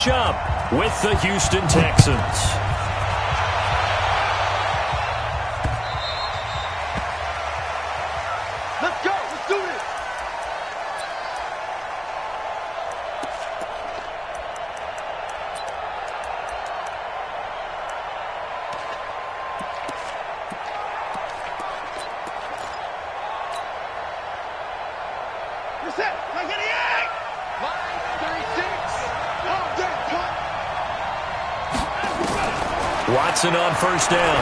Up with the Houston Texans. Let's go. Let's do this. You're set. Now get it out. Line 36. Oh, damn. Watson on first down.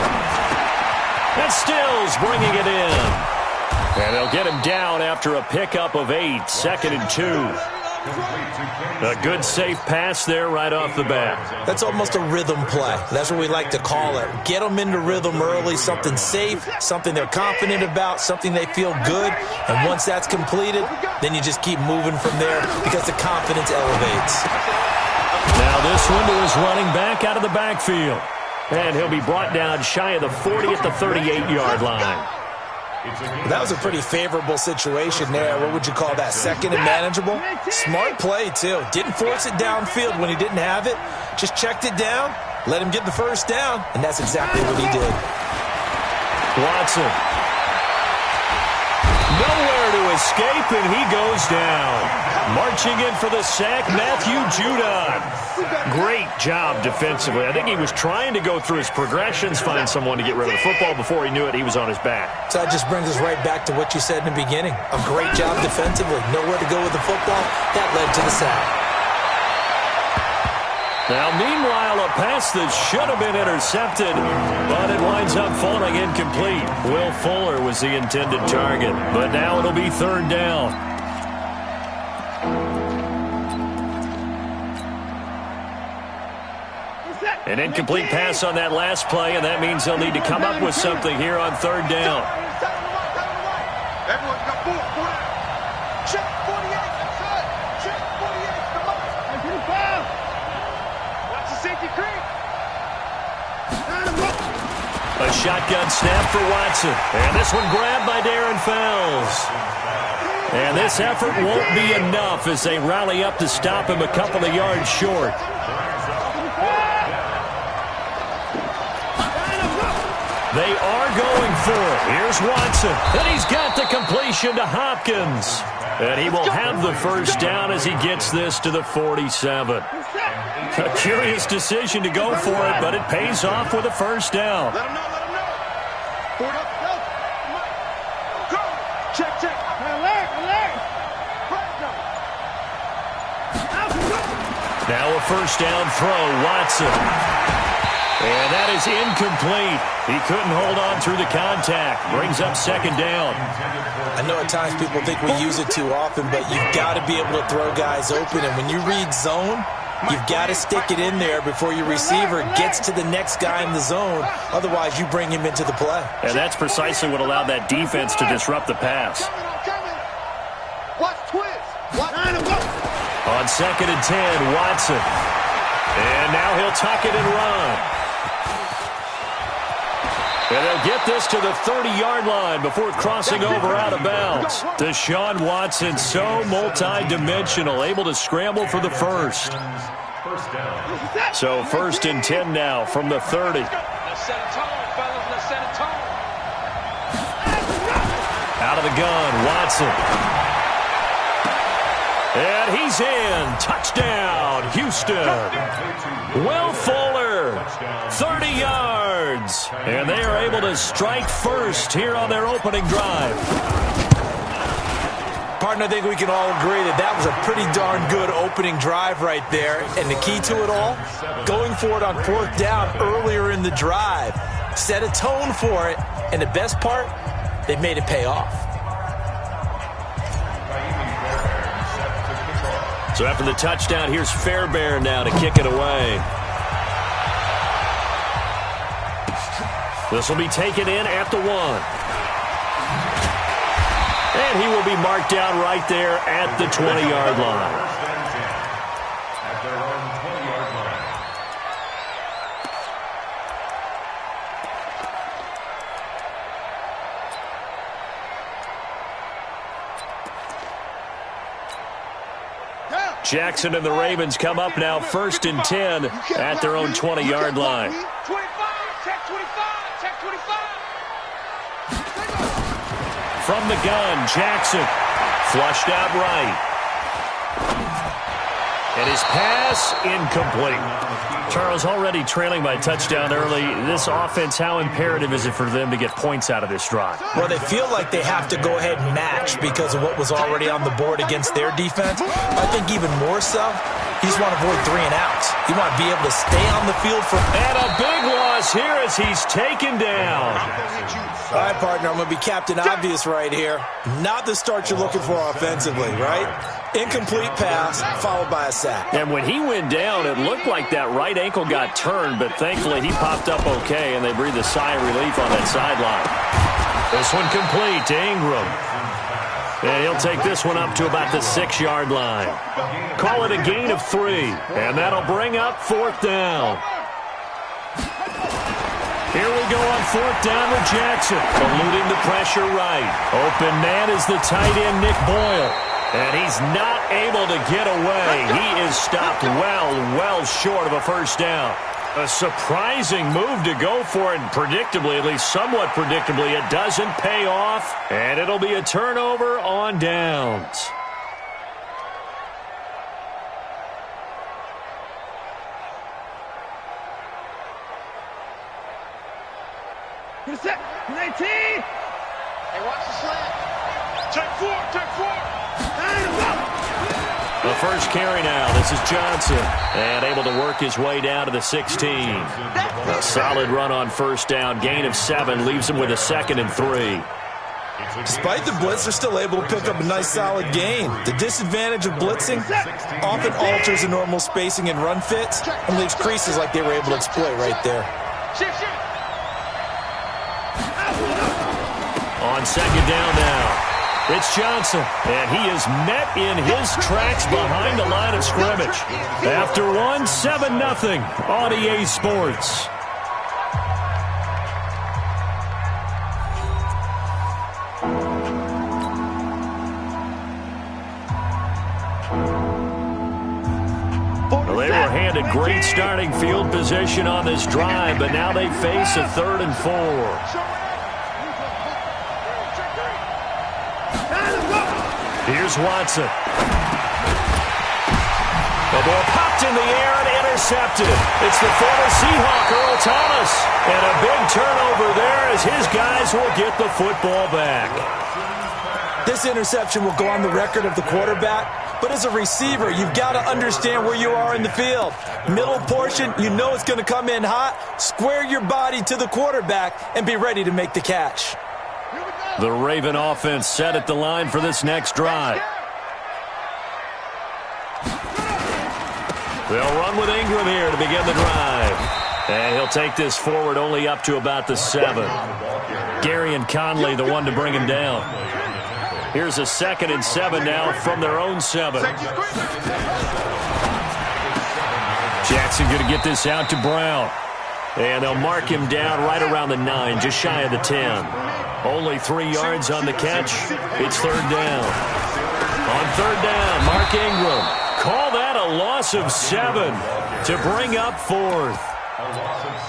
And Stills bringing it in. And they'll get him down after a pickup of 8, 2nd and 2. A good safe pass there right off the bat. That's almost a rhythm play. That's what we like to call it. Get them into rhythm early, something safe, something they're confident about, something they feel good. And once that's completed, then you just keep moving from there because the confidence elevates. Now this one to his running back out of the backfield. And he'll be brought down shy of the 40 at the 38-yard line. That was a pretty favorable situation there. What would you call that? Second and manageable? Smart play, too. Didn't force it downfield when he didn't have it. Just checked it down, let him get the first down, and that's exactly what he did. Watson. Nowhere to escape, and he goes down. Marching in for the sack, Matthew Judon. Great job defensively. I think he was trying to go through his progressions, find someone to get rid of the football. Before he knew it, he was on his back. So that just brings us right back to what you said in the beginning. A great job defensively. Nowhere to go with the football. That led to the sack. Now, meanwhile, a pass that should have been intercepted, but it winds up falling incomplete. Will Fuller was the intended target, but now it'll be 3rd down. An incomplete pass on that last play, and that means they'll need to come up with something here on 3rd down. Everyone got 4. Check 48. That's it. Check 48. Come on. Watch the safety creep. A shotgun snap for Watson. And this one grabbed by Darren Fells. And this effort won't be enough as they rally up to stop him a couple of yards short. They are going for it. Here's Watson. And he's got the completion to Hopkins. And he will have the first down as he gets this to the 47. A curious decision to go for it, but it pays off with a first down. Let him know. Let him know. Forward up. Go. Go. Check. Alert. Now a first down throw, Watson. And that is incomplete. He couldn't hold on through the contact. Brings up 2nd down. I know at times people think we use it too often, but you've got to be able to throw guys open. And when you read zone, you've got to stick it in there before your receiver gets to the next guy in the zone. Otherwise, you bring him into the play. And that's precisely what allowed that defense to disrupt the pass. Watch twist. On 2nd and 10, Watson. And now he'll tuck it and run. And they'll get this to the 30-yard line before crossing over out of bounds. Deshaun Watson, so multi-dimensional, able to scramble for the first. So 1st and 10 now from the 30. Out of the gun, Watson. And he's in. Touchdown, Houston. Will Fuller, 30 yards. And they are able to strike first here on their opening drive. Partner, I think we can all agree that that was a pretty darn good opening drive right there. And the key to it all, going for it on 4th down earlier in the drive. Set a tone for it. And the best part, they made it pay off. So after the touchdown, here's Fairbairn now to kick it away. This will be taken in at the 1. And he will be marked down right there at the 20-yard line. Jackson and the Ravens come up now 1st and 10 at their own 20-yard line. 25, check 25, check 25. From the gun, Jackson flushed out right. And his pass incomplete. Charles, already trailing by touchdown early. This offense, how imperative is it for them to get points out of this drive? Well, they feel like they have to go ahead and match because of what was already on the board against their defense. I think even more so, you just want to avoid 3 and outs. You want to be able to stay on the field for... And a big loss here as he's taken down. All right, partner, I'm going to be Captain Obvious right here. Not the start you're looking for offensively, right? Incomplete pass, followed by a sack. And when he went down, it looked like that right ankle got turned, but thankfully he popped up okay, and they breathed a sigh of relief on that sideline. This one complete to Ingram. And he'll take this one up to about the 6-yard line. Call it a gain of 3, and that'll bring up 4th down. Here we go on 4th down with Jackson, eluding the pressure right. Open man is the tight end, Nick Boyle. And he's not able to get away. He is stopped well short of a 1st down. A surprising move to go for it, and predictably, at least somewhat predictably, it doesn't pay off, and it'll be a turnover on downs. Get a set. 19. Hey, watch the slant. Take 4. The first carry now. This is Johnson. And able to work his way down to the 16. A solid run on 1st down. Gain of 7 leaves him with a 2nd and 3. Despite the blitz, they're still able to pick up a nice solid gain. The disadvantage of blitzing often alters the normal spacing and run fits and leaves creases like they were able to exploit right there. On 2nd down now. It's Johnson, and he is met in his tracks behind the line of scrimmage. After 1, 7-0 on EA Sports. Well, they were handed great starting field position on this drive, but now they face a 3rd and 4. Here's Watson. The ball popped in the air and intercepted. It's the former Seahawk, Earl Thomas. And a big turnover there as his guys will get the football back. This interception will go on the record of the quarterback, but as a receiver, you've got to understand where you are in the field. Middle portion, you know it's going to come in hot. Square your body to the quarterback and be ready to make the catch. The Raven offense set at the line for this next drive. They'll run with Ingram here to begin the drive. And he'll take this forward only up to about the 7. Gary and Conley, the one to bring him down. Here's a 2nd and 7 now from their own 7. Jackson going to get this out to Brown. And they'll mark him down right around the 9, just shy of the 10. Only 3 yards on the catch. It's 3rd down. On 3rd down, Mark Ingram. Call that a loss of 7 to bring up 4th.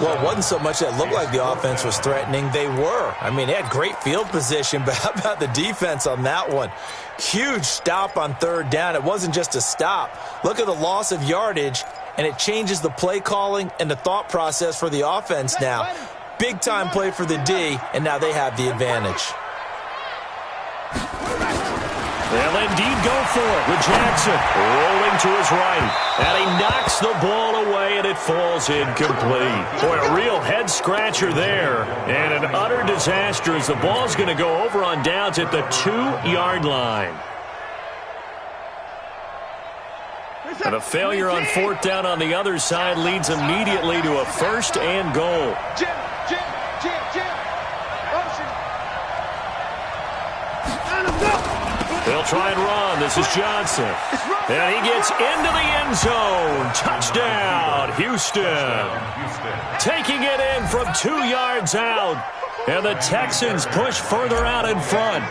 Well, it wasn't so much that it looked like the offense was threatening. They were. I mean, they had great field position, but how about the defense on that one? Huge stop on 3rd down. It wasn't just a stop. Look at the loss of yardage, and it changes the play calling and the thought process for the offense now. Big-time play for the D, and now they have the advantage. They'll indeed go for it with Jackson rolling to his right. And he knocks the ball away, and it falls incomplete. Boy, a real head-scratcher there. And an utter disaster as the ball's going to go over on downs at the 2-yard line. And a failure on 4th down on the other side leads immediately to a 1st and goal. They'll try and run. This is Johnson. And he gets into the end zone. Touchdown, Houston. Taking it in from 2 yards out. And the Texans push further out in front.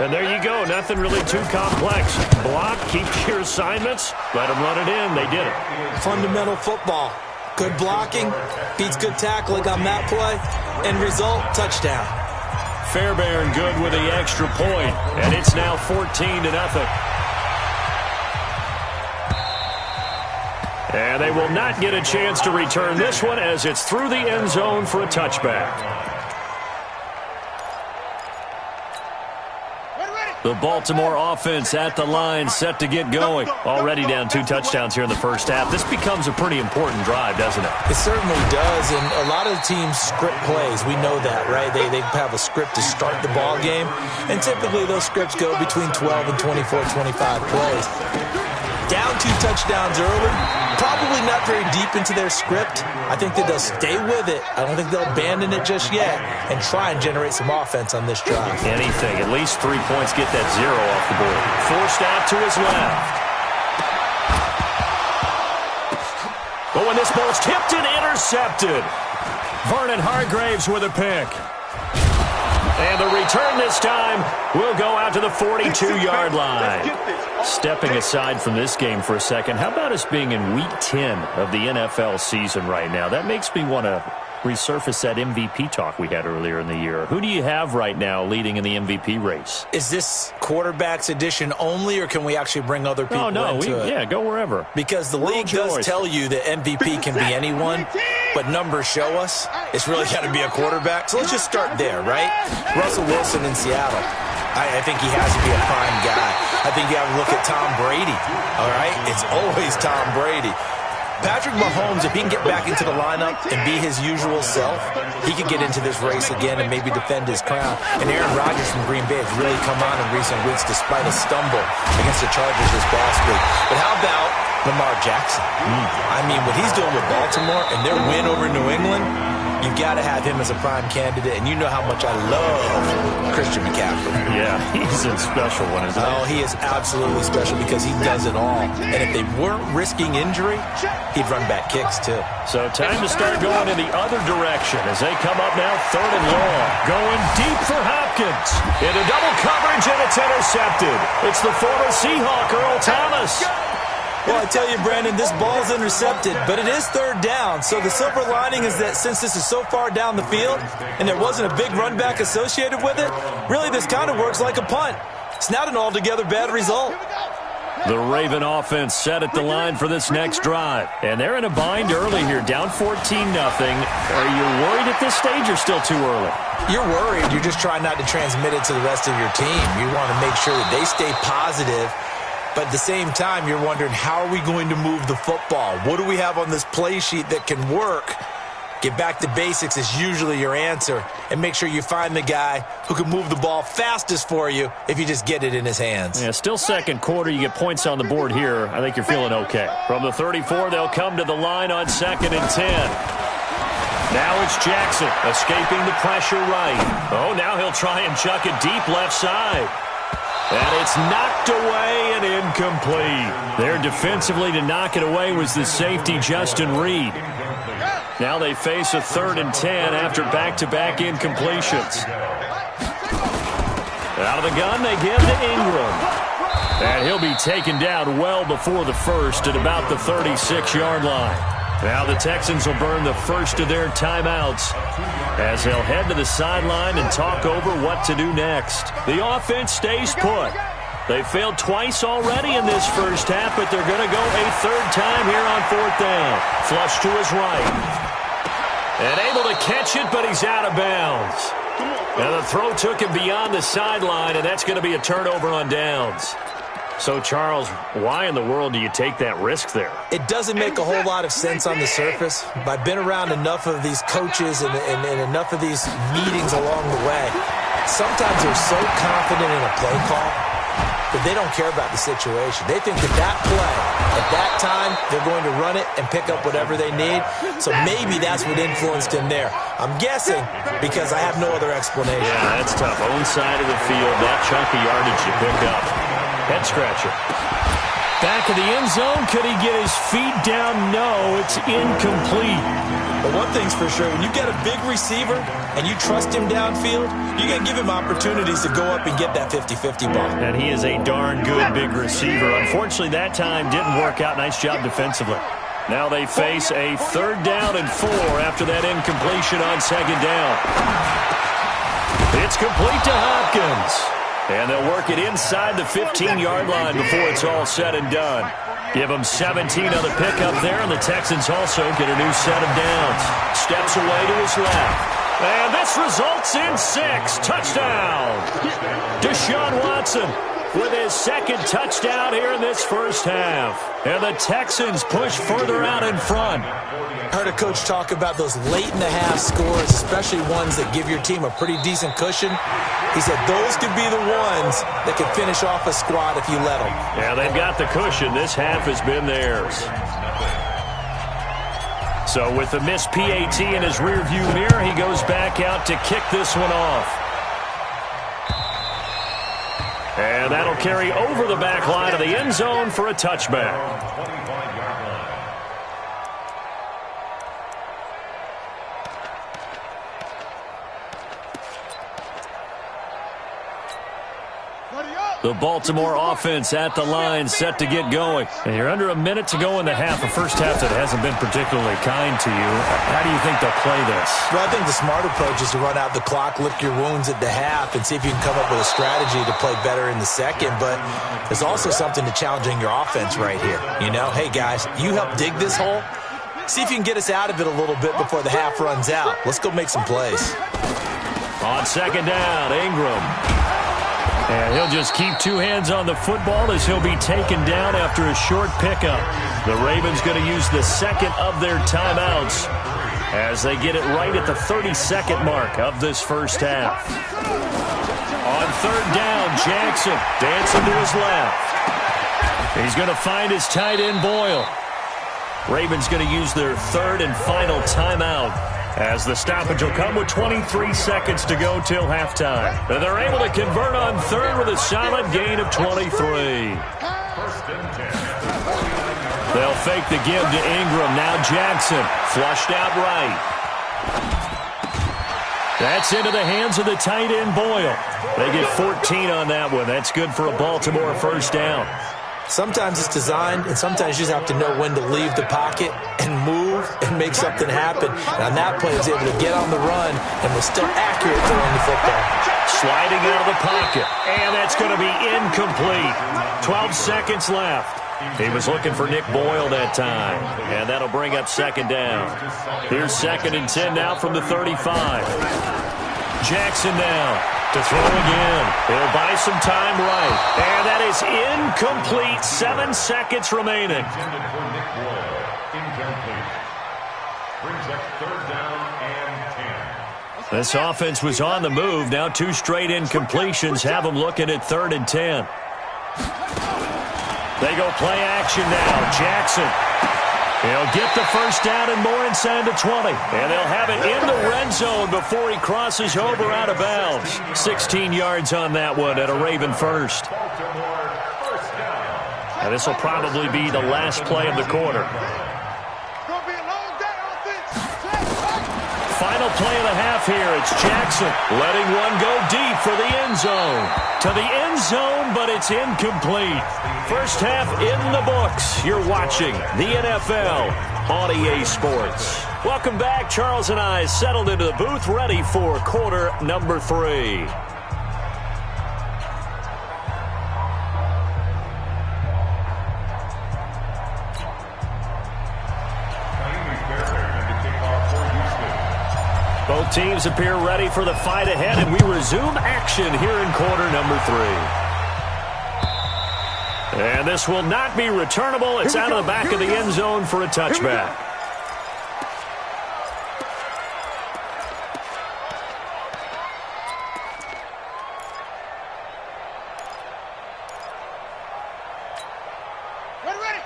And there you go. Nothing really too complex. Block, keep your assignments, let them run it in. They did it. Fundamental football. Good blocking beats good tackling on that play. End result, touchdown. Fairbairn good with the extra point, and it's now 14-0. And they will not get a chance to return this one as it's through the end zone for a touchback. The Baltimore offense at the line, set to get going. Already down 2 touchdowns here in the first half. This becomes a pretty important drive, doesn't it? It certainly does, and a lot of teams script plays. We know that, right? They have a script to start the ball game, and typically those scripts go between 12 and 24, 25 plays. Down 2 touchdowns early, probably not very deep into their script. I think that they'll stay with it. I don't think they'll abandon it just yet and try and generate some offense on this drive. Anything. At least 3 points, get that 0 off the board. Forced out to his left. Oh, and this ball's tipped and intercepted. Vernon Hargraves with a pick. And the return this time will go out to the 42-yard line. Stepping aside from this game for a second, how about us being in Week 10 of the NFL season right now? That makes me want to resurface that MVP talk we had earlier in the year. Who do you have right now leading in the MVP race? Is this quarterbacks edition only, or can we actually bring other people into it? Yeah, go wherever. Because the league does tell you that MVP can be anyone, but numbers show us it's really got to be a quarterback. So let's just start there, right? Russell Wilson in Seattle. I think he has to be a prime guy. I think you have to look at Tom Brady, all right? It's always Tom Brady. Patrick Mahomes, if he can get back into the lineup and be his usual self, he could get into this race again and maybe defend his crown. And Aaron Rodgers from Green Bay has really come on in recent weeks despite a stumble against the Chargers this past week. But how about Lamar Jackson? I mean, what he's doing with Baltimore and their win over New England, you've got to have him as a prime candidate. And you know how much I love Christian McCaffrey. Yeah, he's a special one, isn't he? Oh, he is absolutely special because he does it all. And if they weren't risking injury, he'd run back kicks, too. So time to start going in the other direction as they come up now 3rd and long. Going deep for Hopkins. Into double coverage, and it's intercepted. It's the former Seahawk, Earl Thomas. Well, I tell you, Brandon, this ball's intercepted, but it is 3rd down. So the silver lining is that since this is so far down the field and there wasn't a big run back associated with it, really this kind of works like a punt. It's not an altogether bad result. The Raven offense set at the line for this next drive. And they're in a bind early here, down 14-0. Are you worried at this stage or still too early? You're worried. You're just trying not to transmit it to the rest of your team. You want to make sure that they stay positive. But at the same time, you're wondering, how are we going to move the football? What do we have on this play sheet that can work? Get back to basics is usually your answer. And make sure you find the guy who can move the ball fastest for you if you just get it in his hands. Yeah, still second quarter. You get points on the board here. I think you're feeling okay. From the 34, they'll come to the line on 2nd and 10. Now it's Jackson escaping the pressure right. Oh, now he'll try and chuck it deep left side. And it's knocked away and incomplete. There defensively to knock it away was the safety, Justin Reed. Now they face a 3rd and 10 after back-to-back incompletions. Out of the gun, they give to Ingram. And he'll be taken down well before the first at about the 36-yard line. Now the Texans will burn the first of their timeouts as they'll head to the sideline and talk over what to do next. The offense stays put. They failed twice already in this first half, but they're going to go a 3rd time here on 4th down. Flush to his right. And able to catch it, but he's out of bounds. And the throw took him beyond the sideline, and that's going to be a turnover on downs. So, Charles, why in the world do you take that risk there? It doesn't make a whole lot of sense on the surface. But I've been around enough of these coaches and enough of these meetings along the way. Sometimes they're so confident in a play call that they don't care about the situation. They think that play, at that time, they're going to run it and pick up whatever they need. So maybe that's what influenced him there. I'm guessing because I have no other explanation. Yeah, that's tough. Own side of the field, that chunk of yardage to pick up. Head scratcher. Back of the end zone. Could he get his feet down? No, it's incomplete. But one thing's for sure, when you get a big receiver and you trust him downfield, you're going to give him opportunities to go up and get that 50-50 ball. And he is a darn good big receiver. Unfortunately, that time didn't work out. Nice job defensively. Now they face a 3rd down and 4 after that incompletion on 2nd down. It's complete to Hopkins. And they'll work it inside the 15-yard line before it's all said and done. Give them 17 on the pickup there, and the Texans also get a new set of downs. Steps away to his left. And this results in 6. Touchdown. Deshaun Watson with his 2nd touchdown here in this first half. And the Texans push further out in front. I heard a coach talk about those late-in-the-half scores, especially ones that give your team a pretty decent cushion. He said those could be the ones that could finish off a squad if you let them. Yeah, they've got the cushion. This half has been theirs. So with the missed PAT in his rearview mirror, he goes back out to kick this one off. And that'll carry over the back line of the end zone for a touchback. The Baltimore offense at the line, set to get going. And you're under a minute to go in the half, a first half that hasn't been particularly kind to you. How do you think they'll play this? Well, I think the smart approach is to run out the clock, lick your wounds at the half, and see if you can come up with a strategy to play better in the second. But there's also something to challenging your offense right here. You know, hey, guys, you help dig this hole. See if you can get us out of it a little bit before the half runs out. Let's go make some plays. On 2nd down, Ingram. And he'll just keep 2 hands on the football as he'll be taken down after a short pickup. The Ravens going to use the 2nd of their timeouts as they get it right at the 32nd mark of this first half. On 3rd down, Jackson dancing to his left. He's going to find his tight end, Boyle. Ravens going to use their 3rd and final timeout, as the stoppage will come with 23 seconds to go till halftime. And they're able to convert on 3rd with a solid gain of 23. They'll fake the give to Ingram. Now Jackson, flushed out right. That's into the hands of the tight end, Boyle. They get 14 on that one. That's good for a Baltimore first down. Sometimes it's designed, and sometimes you just have to know when to leave the pocket and move and make something happen. And on that play, he was able to get on the run and was still accurate throwing the football. Sliding out of the pocket, and that's going to be incomplete. 12 seconds left. He was looking for Nick Boyle that time, and that'll bring up 2nd down. Here's 2nd and 10 now from the 35. Jackson now to throw again. He'll buy some time right. And that is incomplete. 7 seconds remaining. This offense was on the move. Now 2 straight incompletions have them looking at 3rd and 10. They go play action now. Jackson. He'll get the first down and more inside the 20. And they'll have it in the red zone before he crosses over out of bounds. 16 yards on that one at a Raven first. And this will probably be the last play of the quarter. Final play of the half here. It's Jackson letting one go deep for the end zone. To the end zone, but it's incomplete. First half in the books. You're watching the NFL on EA Sports. Welcome back. Charles and I settled into the booth, ready for quarter number 3. Both teams appear ready for the fight ahead, and we resume action here in quarter number 3. And this will not be returnable. It's out of the back of the end zone for a touchback.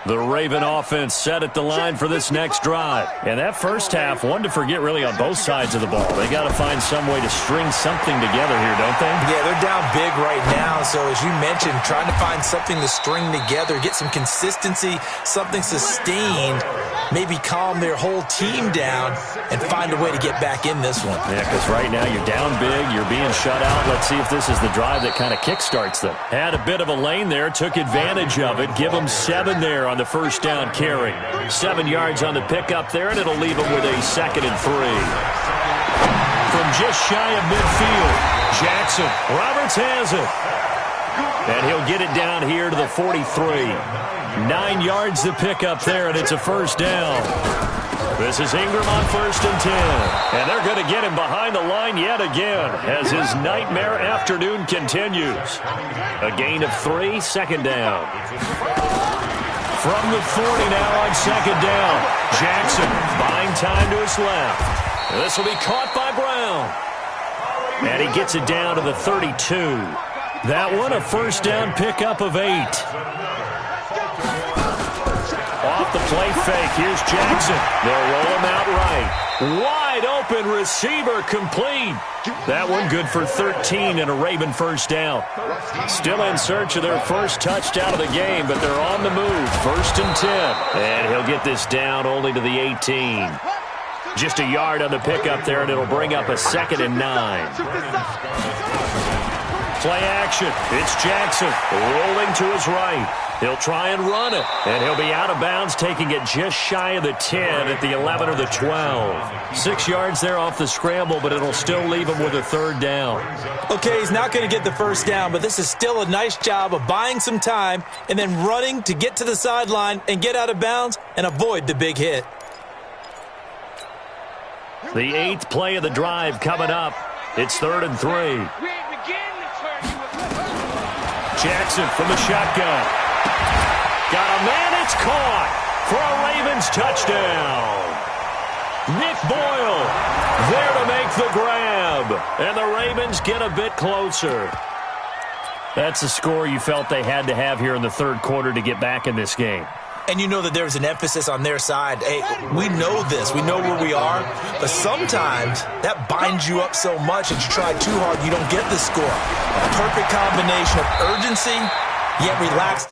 The Raven offense set at the line for this next drive. And that first half, one to forget really on both sides of the ball. They got to find some way to string something together here, don't they? Yeah, they're down big right now. So as you mentioned, trying to find something to string together, get some consistency, something sustained, maybe calm their whole team down and find a way to get back in this one. Yeah, because right now you're down big, you're being shut out. Let's see if this is the drive that kind of kickstarts them. Had a bit of a lane there, took advantage of it. Give them 7 there on the first down carry. 7 yards on the pickup there, and it'll leave them with a 2nd and 3. From just shy of midfield, Jackson. Roberts has it. And he'll get it down here to the 43. 9 yards to pick up there, and it's a first down. This is Ingram on 1st and 10. And they're going to get him behind the line yet again as his nightmare afternoon continues. A gain of 3, 2nd down. From the 40 now on 2nd down. Jackson buying time to his left. This will be caught by Brown. And he gets it down to the 32. That one a first down pickup of 8. Off the play fake, here's Jackson. They'll roll him out right. Wide open receiver complete. That one good for 13 and a Raven first down. Still in search of their first touchdown of the game, but they're on the move. 1st and 10. And he'll get this down only to the 18. Just a yard on the pickup there, and it'll bring up a 2nd and 9. Play action. It's Jackson rolling to his right. He'll try and run it, and he'll be out of bounds, taking it just shy of the 10 at the 11 or the 12. 6 yards there off the scramble, but it'll still leave him with a 3rd down. Okay, he's not going to get the first down, but this is still a nice job of buying some time and then running to get to the sideline and get out of bounds and avoid the big hit. The 8th play of the drive coming up. It's 3rd and 3. Jackson from the shotgun. Got a man, it's caught for a Ravens touchdown. Nick Boyle there to make the grab, and the Ravens get a bit closer. That's a score you felt they had to have here in the 3rd quarter to get back in this game. And you know that there's an emphasis on their side. Hey, we know this. We know where we are. But sometimes that binds you up so much that you try too hard, you don't get the score. A perfect combination of urgency, yet relaxed.